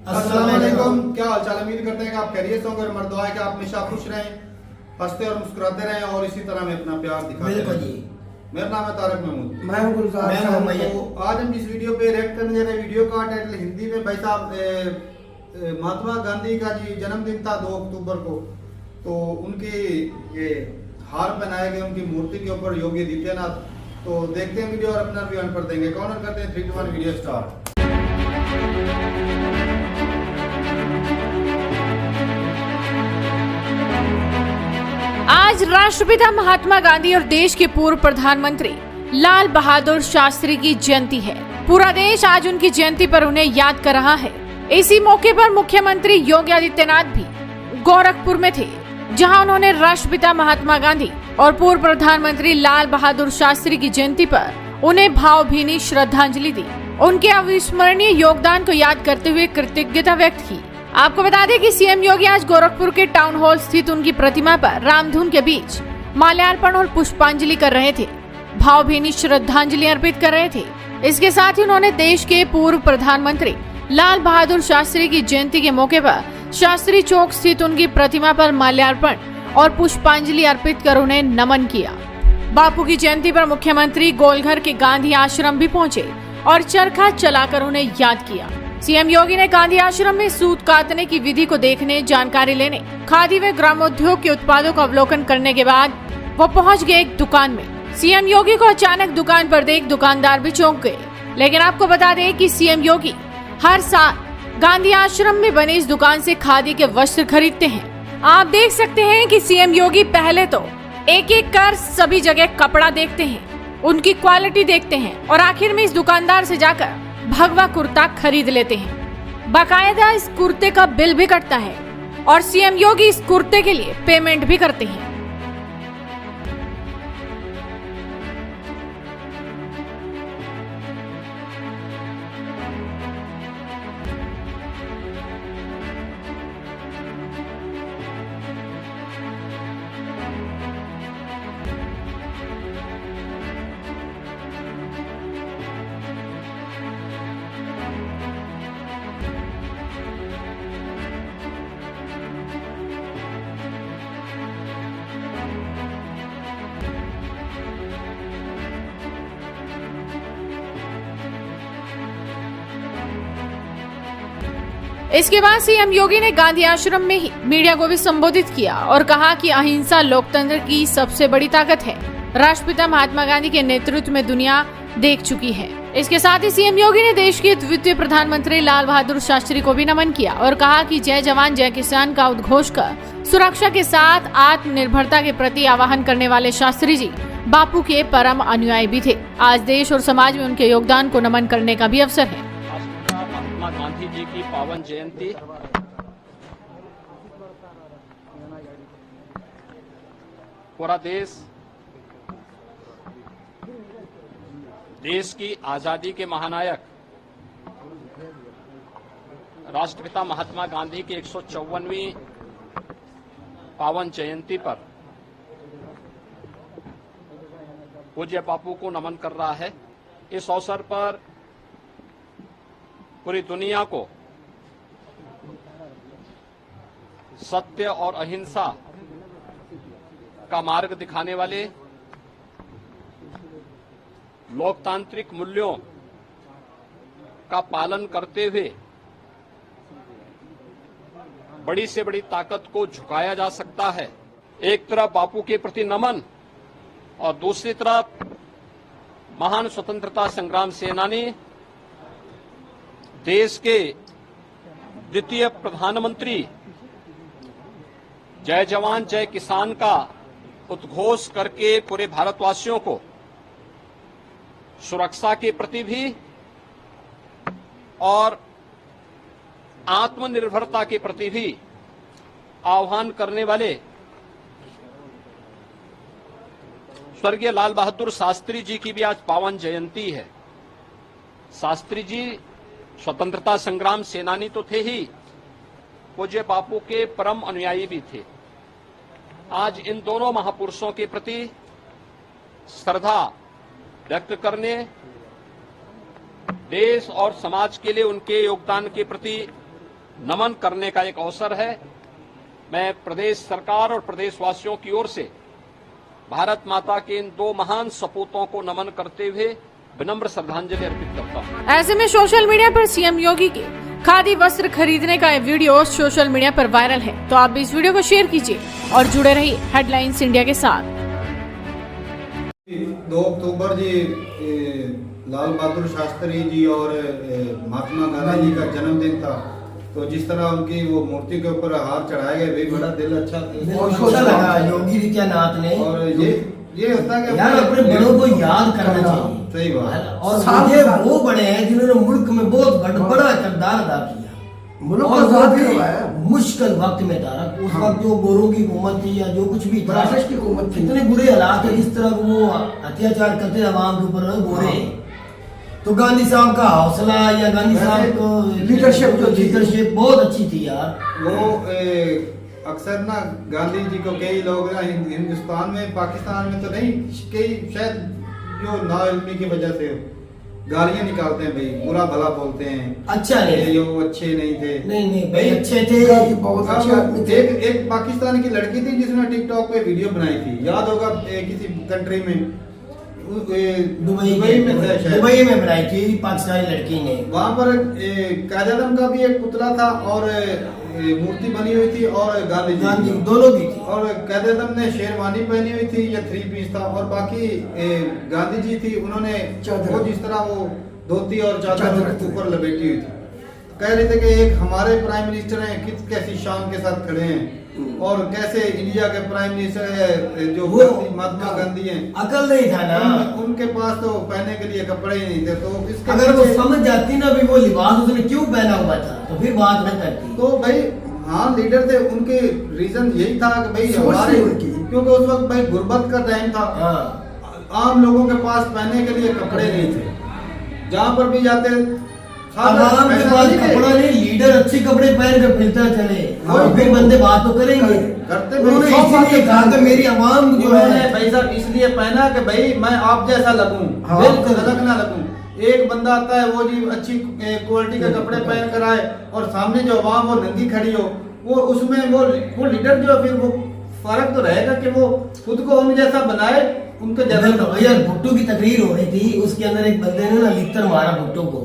अस्सलाम वालेकुम। क्या हाल चाल? उम्मीद करते हैं कि आप खैरियत से होंगे और हमारी दुआ है कि आप हमेशा खुश रहें, हंसते और मुस्कुराते रहें और इसी तरह में अपना प्यार दिखाते बिल्कुल रहें। जी। मेरा नाम है तारक महमूद। मैं हूं गुलजार साहब। तो आज हम जिस वीडियो पे रिएक्ट करने जा रहे हैं, वीडियो का टाइटल हिंदी में, भाई साहब महात्मा गांधी का जी जन्मदिन था 2 अक्टूबर को, तो उनकी ये हार पहनाए गए उनकी मूर्ति के ऊपर योगी आदित्यनाथ। तो देखते हैं वीडियो और अपना रिव्यू ऑन कर देंगे। कौन करते हैं 3 2 1 वीडियो स्टार्ट। आज राष्ट्रपिता महात्मा गांधी और देश के पूर्व प्रधानमंत्री लाल बहादुर शास्त्री की जयंती है। पूरा देश आज उनकी जयंती पर उन्हें याद कर रहा है। इसी मौके पर मुख्यमंत्री योगी आदित्यनाथ भी गोरखपुर में थे, जहां उन्होंने राष्ट्रपिता महात्मा गांधी और पूर्व प्रधानमंत्री लाल बहादुर शास्त्री की जयंती पर उन्हें भावभीनी श्रद्धांजलि दी। उनके अविस्मरणीय योगदान को याद करते हुए कृतज्ञता व्यक्त की। आपको बता दें कि सीएम योगी आज गोरखपुर के टाउन हॉल स्थित उनकी प्रतिमा पर रामधुन के बीच माल्यार्पण और पुष्पांजलि कर रहे थे, भावभीनी श्रद्धांजलि अर्पित कर रहे थे। इसके साथ ही उन्होंने देश के पूर्व प्रधानमंत्री लाल बहादुर शास्त्री की जयंती के मौके पर शास्त्री चौक स्थित उनकी प्रतिमा पर माल्यार्पण और पुष्पांजलि अर्पित कर उन्हें नमन किया। बापू की जयंती पर मुख्यमंत्री गोलघर के गांधी आश्रम भी पहुंचे और चरखा चलाकर उन्हें याद किया। सीएम योगी ने गांधी आश्रम में सूत काटने की विधि को देखने, जानकारी लेने, खादी व ग्रामोद्योग के उत्पादों का अवलोकन करने के बाद वो पहुंच गए एक दुकान में। सीएम योगी को अचानक दुकान पर देख दुकानदार भी चौंक गए। लेकिन आपको बता दें कि सीएम योगी हर साल गांधी आश्रम में बने इस दुकान से खादी के वस्त्र खरीदते हैं। आप देख सकते हैं कि सीएम योगी पहले तो एक एक कर सभी जगह कपड़ा देखते हैं, उनकी क्वालिटी देखते हैं और आखिर में इस दुकानदार से जाकर भगवा कुर्ता खरीद लेते हैं। बाकायदा इस कुर्ते का बिल भी कटता है और सीएम योगी इस कुर्ते के लिए पेमेंट भी करते हैं। इसके बाद सीएम योगी ने गांधी आश्रम में ही मीडिया को भी संबोधित किया और कहा कि अहिंसा लोकतंत्र की सबसे बड़ी ताकत है। राष्ट्रपिता महात्मा गांधी के नेतृत्व में दुनिया देख चुकी है। इसके साथ ही सीएम योगी ने देश के द्वितीय प्रधानमंत्री लाल बहादुर शास्त्री को भी नमन किया और कहा कि जय जवान जय किसान का उद्घोष कर सुरक्षा के साथ आत्मनिर्भरता के प्रति आह्वान करने वाले शास्त्री जी बापू के परम अनुयायी भी थे। आज देश और समाज में उनके योगदान को नमन करने का भी अवसर है। महात्मा गांधी जी की पावन जयंती पूरा देश की आजादी के महानायक राष्ट्रपिता महात्मा गांधी की 154वीं पावन जयंती पर पूज्य बापू को नमन कर रहा है। इस अवसर पर पूरी दुनिया को सत्य और अहिंसा का मार्ग दिखाने वाले, लोकतांत्रिक मूल्यों का पालन करते हुए बड़ी से बड़ी ताकत को झुकाया जा सकता है। एक तरफ बापू के प्रति नमन और दूसरी तरफ महान स्वतंत्रता संग्राम सेनानी, देश के द्वितीय प्रधानमंत्री, जय जवान जय किसान का उद्घोष करके पूरे भारतवासियों को सुरक्षा के प्रति भी और आत्मनिर्भरता के प्रति भी आह्वान करने वाले स्वर्गीय लाल बहादुर शास्त्री जी की भी आज पावन जयंती है। शास्त्री जी स्वतंत्रता संग्राम सेनानी तो थे ही, पूज्य बापू के परम अनुयायी भी थे। आज इन दोनों महापुरुषों के प्रति श्रद्धा व्यक्त करने, देश और समाज के लिए उनके योगदान के प्रति नमन करने का एक अवसर है। मैं प्रदेश सरकार और प्रदेशवासियों की ओर से भारत माता के इन दो महान सपूतों को नमन करते हुए विनम्र श्रद्धांजलि अर्पित करता हूं। ऐसे में सोशल मीडिया पर सीएम योगी के खादी वस्त्र खरीदने का ये वीडियो सोशल मीडिया पर वायरल है, तो आप भी इस वीडियो को शेयर कीजिए और जुड़े रहिए हेडलाइंस इंडिया के साथ। 2 अक्टूबर जी लाल बहादुर शास्त्री जी और महात्मा गांधी जी का जन्मदिन था, तो जिस तरह उनकी वो मूर्ति के ऊपर हार चढ़ाए गए, भी बड़ा दिल अच्छा लगा योगी आदित्यनाथ ने। और ये होता है कि यार अपने बड़ों को याद करना चाहिए। सही बात। और ये वो बड़े हैं जिन्होंने मुल्क में बहुत बड़ा किरदार अदा किया, मुल्क को मुश्किल वक्त में था। उस वक्त जो गोरों की हुकूमत थी या जो कुछ भी था, की हुकूमत थी, इतने बुरे हालात है, जिस तरह वो अत्याचार करते अवाम के ऊपर गोरे। तो गांधी साहब का हौसला या गांधी साहब को लीडरशिप बहुत अच्छी थी यार। वो अक्सर ना गांधी जी को कई लोग ना हिंदुस्तान में, पाकिस्तान में तो नहीं, कई शायद जो नाइल्मी की वजह से गालियां निकालते हैं, भाई बुरा भला बोलते हैं, अच्छा नहीं, वो अच्छे नहीं थे। नहीं भाई अच्छे थे, बहुत अच्छे आदमी थे। एक पाकिस्तान की लड़की थी जिसने टिकटॉक पे वीडियो बनाई थी, याद होगा, किसी कंट्री में, दुबई में बनाई थी पाकिस्तानी लड़की ने। वहाँ पर कायद आज़म का भी एक पुतला था और मूर्ति बनी हुई थी, और गांधी दोनों की थी। और कायद आज़म ने शेरवानी पहनी हुई थी या 3 पीस था, और बाकी गांधी जी थी, उन्होंने वो जिस तरह वो धोती और चादर ऊपर लपेटी हुई थी। कह रहे थे कि एक हमारे प्राइम मिनिस्टर हैं, कैसी शान के साथ खड़े हैं, और कैसे इंडिया के प्राइम मिनिस्टर है जो महात्मा गांधी हैं, अकल नहीं था ना उनके पास, तो पहनने के लिए कपड़े ही नहीं थे। तो इसके अगर वो समझ जाती ना भी वो लिबास उसने क्यों पहना हुआ था, तो फिर बात न करती। तो भाई हाँ, लीडर थे, उनके रीजन यही था कि भाई हमारे, क्योंकि उस वक्त भाई गुर्बत का टाइम था, आम लोगों के पास पहनने के लिए कपड़े नहीं थे, जहाँ पर भी जाते आवाम के पास कपड़ा नहीं, लीडर अच्छे कपड़े पहन कर फिरता चले, और फिर बंदे बात तो करेंगे। उन्होंने इसलिए कहा कि मेरी आवाम जो है भाई साहब इसलिए पहना कि भाई मैं आप जैसा लगूं, बिल्कुल अलग ना लगूं। एक बंदा आता है वो जी अच्छी क्वालिटी के कपड़े पहन कर आए, और सामने जो आवाम वो नंगी खड़ी हो, वो उसमें वो लीडर जो फिर वो फर्क तो रहेगा कि वो खुद को उन जैसा बनाए, उनके जैसा। भैया भुट्टो की तकरीर हो रही थी, उसके अंदर एक बंदे ने ना लिखकर मारा भुट्टो को,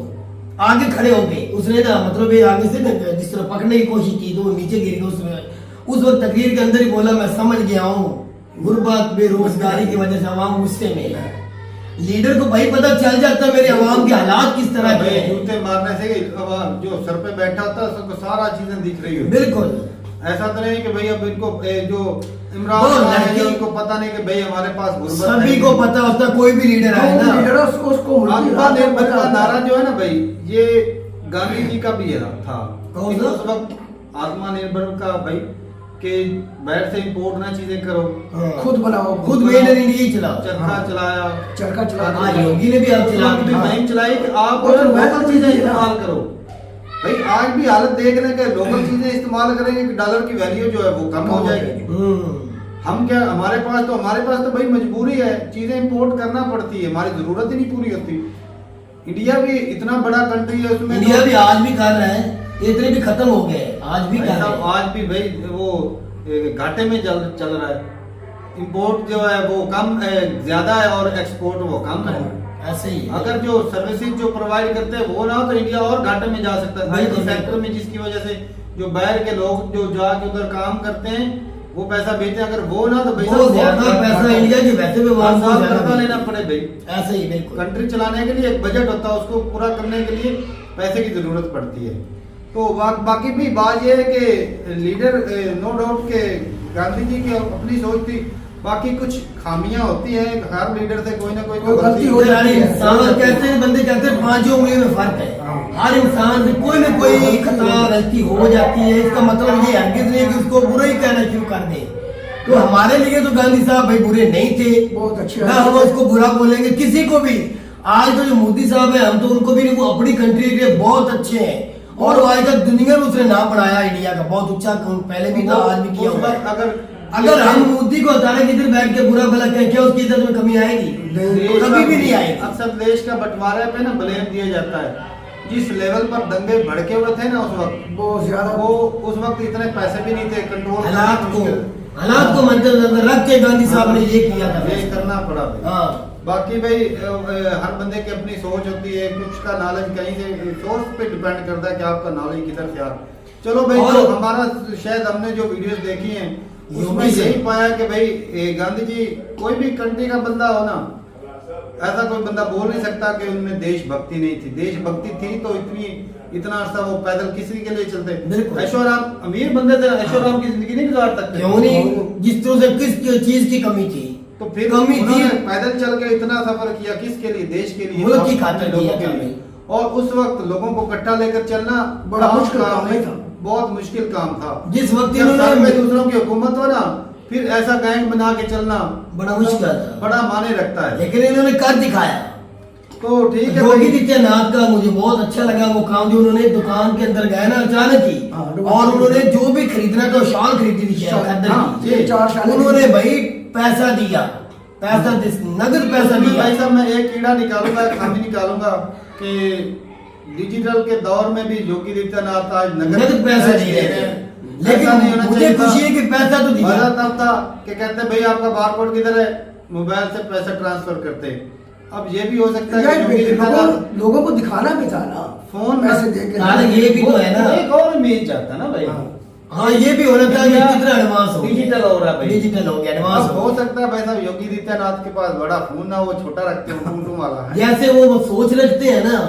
आगे खड़े हो गए, उसने ना मतलब ये आगे से जिस तरह पकड़ने की कोशिश की तो वो नीचे गिर गया। उसमें उस वक्त तकरीर के अंदर ही बोला, मैं समझ गया हूँ गुर्बत बेरोजगारी की वजह से आवाम गुस्से में है। लीडर को भाई पता चल जाता मेरे आवाम के हालात किस तरह के हैं। जूते मारने से जो सर पे बैठा होता है सबको सारा चीजें दिख रही है। बिल्कुल ऐसा तो नहीं कि भाई अब इनको जो इमरान खान है उनको पता नहीं कि भाई हमारे पास गुर्बत है। सभी को पता होता, कोई भी लीडर आए ना, उसको आत्मनिर्भर का नारा जो है ना भाई, ये गांधी जी का भी था। उस वक्त आत्मनिर्भर का भाई कि बाहर से इंपोर्ट ना चीजें करो, खुद बनाओ, खुद मेड इन इंडिया चलाओ। चरखा चलाया, योगी ने भी अब मुहिम चलाई कि आप लोकल चीजें इस्तेमाल करो। भाई आज भी हालत देख रहे हैं कि लोकल चीजें इस्तेमाल करेंगे कि डॉलर की वैल्यू जो है वो कम हो जाएगी। हम क्या, हमारे पास तो भाई मजबूरी है, चीजें इंपोर्ट करना पड़ती है, हमारी जरूरत ही नहीं पूरी होती। इंडिया भी इतना बड़ा कंट्री है, उसमें इंडिया भी आज भी कर रहा है, इतने भी खत्म हो गए, आज भी कर रहे हैं। आज भी भाई वो घाटे में चल रहा है। इंपोर्ट जो है वो कम ज्यादा है और एक्सपोर्ट वो कम है। ऐसे ही अगर जो सर्विसेज जो प्रोवाइड करते हैं वो ना हो तो इंडिया और घाटे में जा सकता है IT सेक्टर में, जिसकी वजह से जो बाहर के लोग जो जाके उधर काम करते हैं वो पैसा भेजते हैं। अगर वो ना तो ज्यादा पैसा इंडिया की वैसे भी कर्जा लेना पड़े भाई। ऐसे ही बिल्कुल कंट्री चलाने के लिए एक बजट होता है, उसको पूरा करने के लिए पैसे की जरूरत पड़ती है। तो बाकी भी बात यह है कि लीडर नो डाउट के गांधी जी की अपनी सोच थी, बाकी कुछ खामियां होती हैं, हर लीडर से कोई ना कोई गलती हो जाती है। इंसान कहते हैं, बंदे कहते हैं 5 उंगलियों में फर्क है, हर इंसान से कोई ना कोई खता गलती हो जाती है। इसका मतलब ये हरगिज नहीं कि उसको बुरा ही कहना शुरू कर दे। तो हमारे लिए तो गांधी साहब भाई बुरे नहीं थे, बहुत अच्छे, ना हम उसको बुरा बोलेंगे किसी को भी। आज तो जो मोदी साहब है, हम तो उनको भी नहीं, वो अपनी कंट्री के लिए बहुत अच्छे हैं, और आज तक दुनिया में उसने नाम बढ़ाया इंडिया का बहुत ऊंचा, पहले भी था आज भी किया हुआ है। अगर हम मोदी को अचानक इधर बैठ के बुरा भला कहें, क्या उसकी इज्जत में कमी आएगी? कभी भी नहीं आएगी। अक्सर देश का बंटवारे पे ना ब्लेम दिया जाता है जिस लेवल पर दंगे भड़के हुए थे ना उस वक्त, बहुत ज्यादा वो उस वक्त इतने पैसे भी नहीं थे कंट्रोल हालात को मद्देनजर रख के गांधी साहब ने ये किया था, ये करना पड़ा भाई। हाँ। बाकी भाई हर बंदे की अपनी सोच होती है, कुछ का नॉलेज कहीं से सोर्स पे डिपेंड करता है कि आपका नॉलेज किधर से आ। चलो भाई, और जो हमारा शायद हमने जो वीडियोस देखी हैं उसमें यही पाया कि भाई गांधी जी कोई भी कंट्री का बंदा हो ना, ऐसा कोई बंदा बोल नहीं सकता कि उनमें देशभक्ति नहीं थी। देशभक्ति थी तो इतना अर्सा वो पैदल किसी के लिए चलते। ऐशोराम अमीर बंदे थे, ऐशोराम की जिंदगी नहीं गुजार सकते। क्यों नहीं, जिस तरह से किस चीज की कमी थी, तो फिर कमी थी, उन्होंने पैदल चल के इतना सफर किया किसके लिए? देश के लिए, मुल्क की खातिर लोगों किया के लिए। और उस वक्त लोगों को इकट्ठा लेकर चलना बड़ा मुश्किल काम नहीं था, बहुत मुश्किल काम था। जिस वक्त जब साथ में इन्होंने दूसरों की हुकूमत हो ना, फिर ऐसा गैंग बना के चलना बड़ा मुश्किल था, बड़ा माने रखता है। लेकिन इन्होंने कर दिखाया। तो ठीक है योगी भाई, आदित्यनाथ का मुझे बहुत अच्छा लगा वो काम जो उन्होंने दुकान के अंदर गए ना अचानक ही, और उन्होंने जो भी खरीदना था शॉल खरीदी थी उन्होंने भाई पैसा दिया, पैसा नगद पैसा दिया। भाई साहब मैं एक कीड़ा निकालूंगा, एक खामी निकालूंगा कि डिजिटल के दौर में भी योगी आदित्यनाथ आज नगद पैसा दे रहे हैं। लेकिन मुझे खुशी है कि पैसा तो दिया। मजा तब था कि कहते भाई आपका बारकोड किधर है, मोबाइल से पैसा ट्रांसफर करते। अब ये भी हो सकता है कि लोगों को दिखाना भी था ना, फोन पैसे दे के। ये भी तो है ना, एक और इमेज आता ना भाई। हाँ ये भी होना था कि कितना एडवांस हो, डिजिटल हो रहा भाई, डिजिटल हो गया, एडवांस हो सकता है भाई साहब योगी आदित्यनाथ के पास बड़ा फोन ना, वो छोटा रखते हो टूटू वाला है। जैसे वो सोच रखते हैं ना,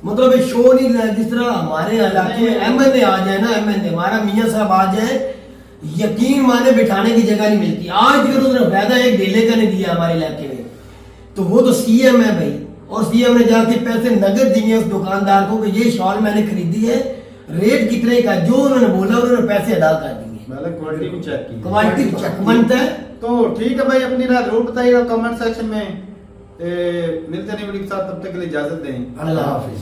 मतलब ये शो नहीं, जिस तरह हमारे इलाके में एमएनए आ जाए ना, एमएनए हमारा मियां साहब आ जाए, यकीन माने बिठाने की जगह नहीं मिलती। आज भी उन्होंने फायदा एक डेले का नहीं दिया हमारे इलाके में, तो वो तो सीएम है भाई, और सीएम ने जाके पैसे नगद दिए उस दुकानदार को कि ये शॉल मैंने खरीदी है, रेट कितने का, जो उन्होंने बोला उन्होंने पैसे अदा कर दिए। मैंने क्वालिटी भी चेक की, क्वालिटी चेक बनता है। तो ठीक है भाई, अपनी राय जरूर बताइएगा कमेंट सेक्शन में। मिलते नहीं वीडियो के साथ, तब तक के लिए इजाजत दें। अल्लाह हाफिज।